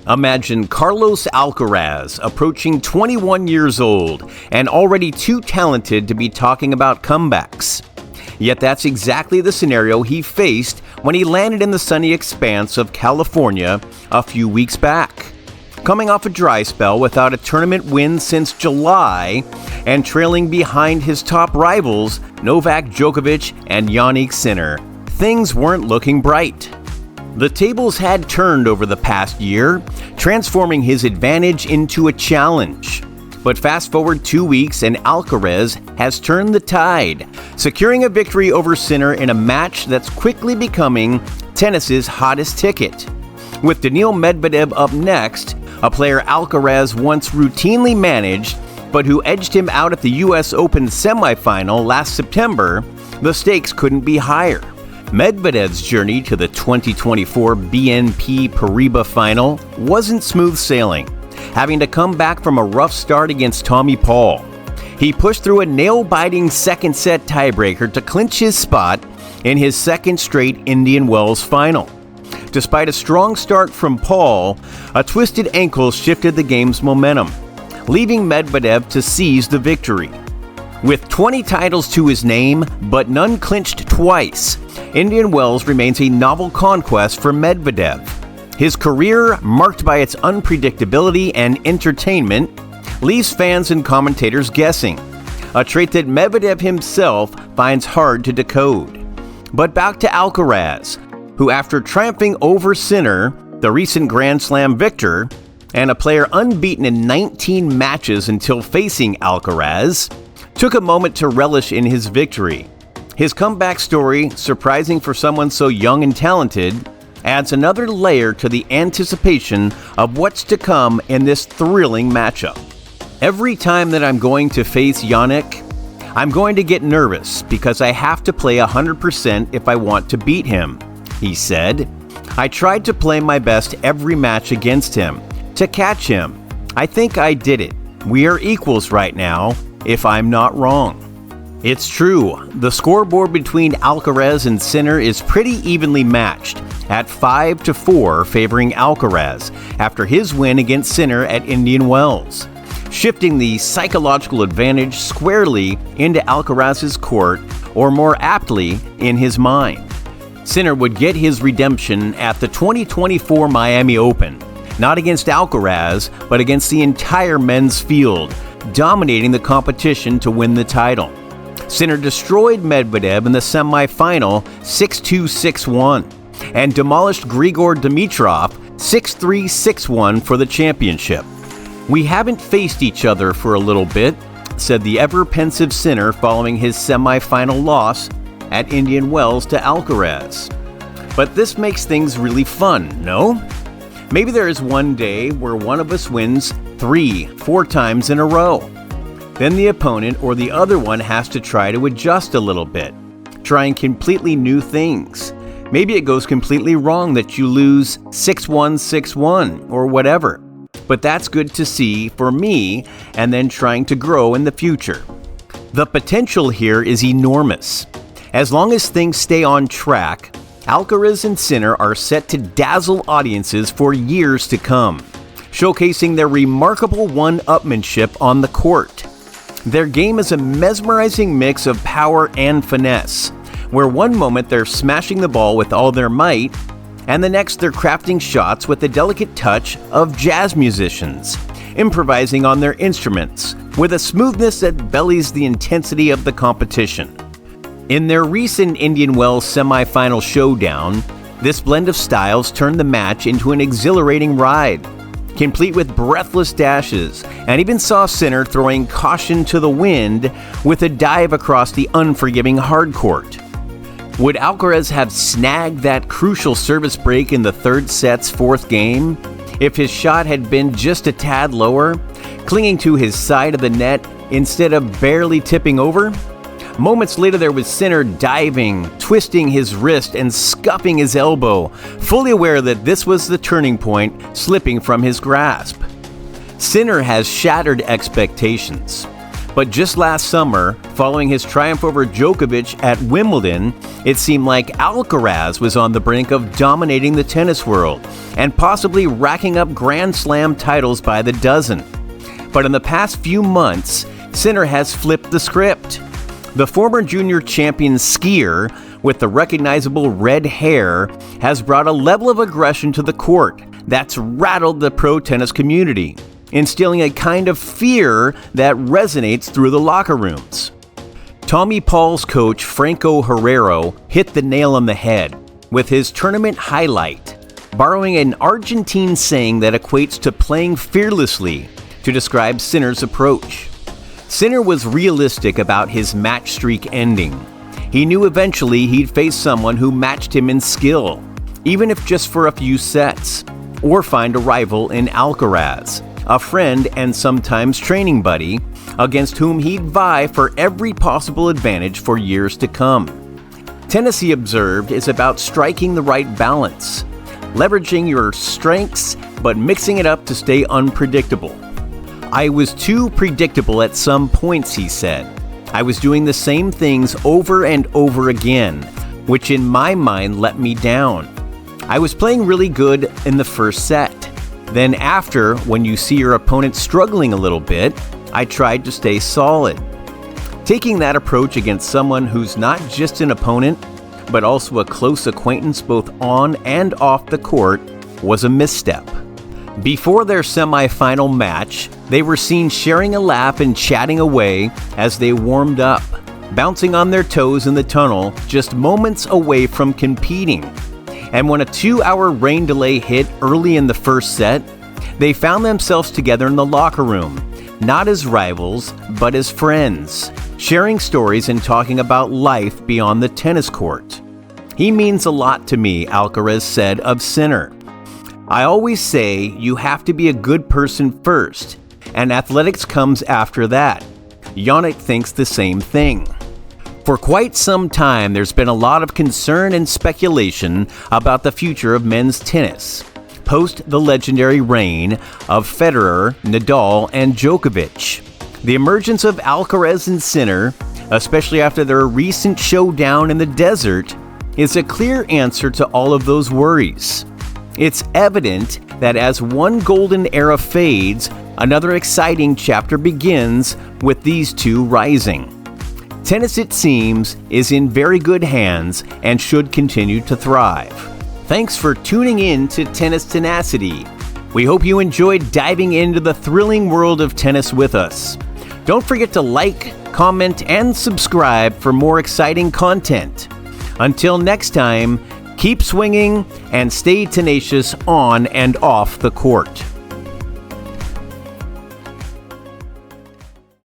Imagine Carlos Alcaraz approaching 21 years old and already too talented to be talking about comebacks. Yet that's exactly the scenario he faced when he landed in the sunny expanse of California a few weeks back. Coming off a dry spell without a tournament win since July and trailing behind his top rivals, Novak Djokovic and Jannik Sinner, things weren't looking bright. The tables had turned over the past year, transforming his advantage into a challenge. But fast forward 2 weeks and Alcaraz has turned the tide, securing a victory over Sinner in a match that's quickly becoming tennis's hottest ticket. With Daniil Medvedev up next, a player Alcaraz once routinely managed, but who edged him out at the US Open semifinal last September, the stakes couldn't be higher. Medvedev's journey to the 2024 BNP Paribas final wasn't smooth sailing, having to come back from a rough start against Tommy Paul. He pushed through a nail-biting second-set tiebreaker to clinch his spot in his second straight Indian Wells final. Despite a strong start from Paul, a twisted ankle shifted the game's momentum, leaving Medvedev to seize the victory. With 20 titles to his name, but none clinched twice, Indian Wells remains a novel conquest for Medvedev. His career, marked by its unpredictability and entertainment, leaves fans and commentators guessing, a trait that Medvedev himself finds hard to decode. But back to Alcaraz, who after triumphing over Sinner, the recent Grand Slam victor, and a player unbeaten in 19 matches until facing Alcaraz, took a moment to relish in his victory. His comeback story, surprising for someone so young and talented, adds another layer to the anticipation of what's to come in this thrilling matchup. Every time that I'm going to face Jannik, I'm going to get nervous because I have to play 100% if I want to beat him, he said. I tried to play my best every match against him, to catch him. I think I did it. We are equals right now, if I'm not wrong. It's true, the scoreboard between Alcaraz and Sinner is pretty evenly matched, at 5-4 favoring Alcaraz after his win against Sinner at Indian Wells, shifting the psychological advantage squarely into Alcaraz's court, or more aptly, in his mind. Sinner would get his redemption at the 2024 Miami Open, not against Alcaraz, but against the entire men's field, dominating the competition to win the title. Sinner destroyed Medvedev in the semi-final 6-2, 6-1, and demolished Grigor Dimitrov 6-3, 6-1 for the championship. We haven't faced each other for a little bit, said the ever-pensive Sinner following his semi-final loss at Indian Wells to Alcaraz. But this makes things really fun, no? Maybe there is one day where one of us wins 3-4 times in a row. Then the opponent or the other one has to try to adjust a little bit, trying completely new things. Maybe it goes completely wrong that you lose 6-1, 6-1, or whatever. But that's good to see for me, and then trying to grow in the future. The potential here is enormous. As long as things stay on track, Alcaraz and Sinner are set to dazzle audiences for years to come, showcasing their remarkable one-upmanship on the court. Their game is a mesmerizing mix of power and finesse, where one moment they're smashing the ball with all their might, and the next they're crafting shots with the delicate touch of jazz musicians, improvising on their instruments with a smoothness that belies the intensity of the competition. In their recent Indian Wells semi-final showdown, this blend of styles turned the match into an exhilarating ride, complete with breathless dashes, and even saw Sinner throwing caution to the wind with a dive across the unforgiving hard court. Would Alcaraz have snagged that crucial service break in the third set's fourth game if his shot had been just a tad lower, clinging to his side of the net instead of barely tipping over? Moments later, there was Sinner diving, twisting his wrist and scuffing his elbow, fully aware that this was the turning point, slipping from his grasp. Sinner has shattered expectations. But just last summer, following his triumph over Djokovic at Wimbledon, it seemed like Alcaraz was on the brink of dominating the tennis world and possibly racking up Grand Slam titles by the dozen. But in the past few months, Sinner has flipped the script. The former junior champion skier with the recognizable red hair has brought a level of aggression to the court that's rattled the pro tennis community, instilling a kind of fear that resonates through the locker rooms. Tommy Paul's coach Franco Herrero hit the nail on the head with his tournament highlight, borrowing an Argentine saying that equates to playing fearlessly to describe Sinner's approach. Sinner was realistic about his match streak ending. He knew eventually he'd face someone who matched him in skill, even if just for a few sets, or find a rival in Alcaraz, a friend and sometimes training buddy, against whom he'd vie for every possible advantage for years to come. Tennis, he observed, is about striking the right balance, leveraging your strengths but mixing it up to stay unpredictable. I was too predictable at some points, he said. I was doing the same things over and over again, which in my mind let me down. I was playing really good in the first set. Then after, when you see your opponent struggling a little bit, I tried to stay solid. Taking that approach against someone who's not just an opponent, but also a close acquaintance both on and off the court was a misstep. Before their semi-final match, they were seen sharing a laugh and chatting away as they warmed up, bouncing on their toes in the tunnel just moments away from competing. And when a 2-hour rain delay hit early in the first set, they found themselves together in the locker room, not as rivals, but as friends, sharing stories and talking about life beyond the tennis court. He means a lot to me, Alcaraz said of Sinner. I always say you have to be a good person first, and athletics comes after that. Jannik thinks the same thing. For quite some time, there's been a lot of concern and speculation about the future of men's tennis, post the legendary reign of Federer, Nadal, and Djokovic. The emergence of Alcaraz and Sinner, especially after their recent showdown in the desert, is a clear answer to all of those worries. It's evident that as one golden era fades, another exciting chapter begins with these two rising. Tennis, it seems, is in very good hands and should continue to thrive. Thanks for tuning in to Tennis Tenacity. We hope you enjoyed diving into the thrilling world of tennis with us. Don't forget to like, comment, and subscribe for more exciting content. Until next time, keep swinging and stay tenacious on and off the court.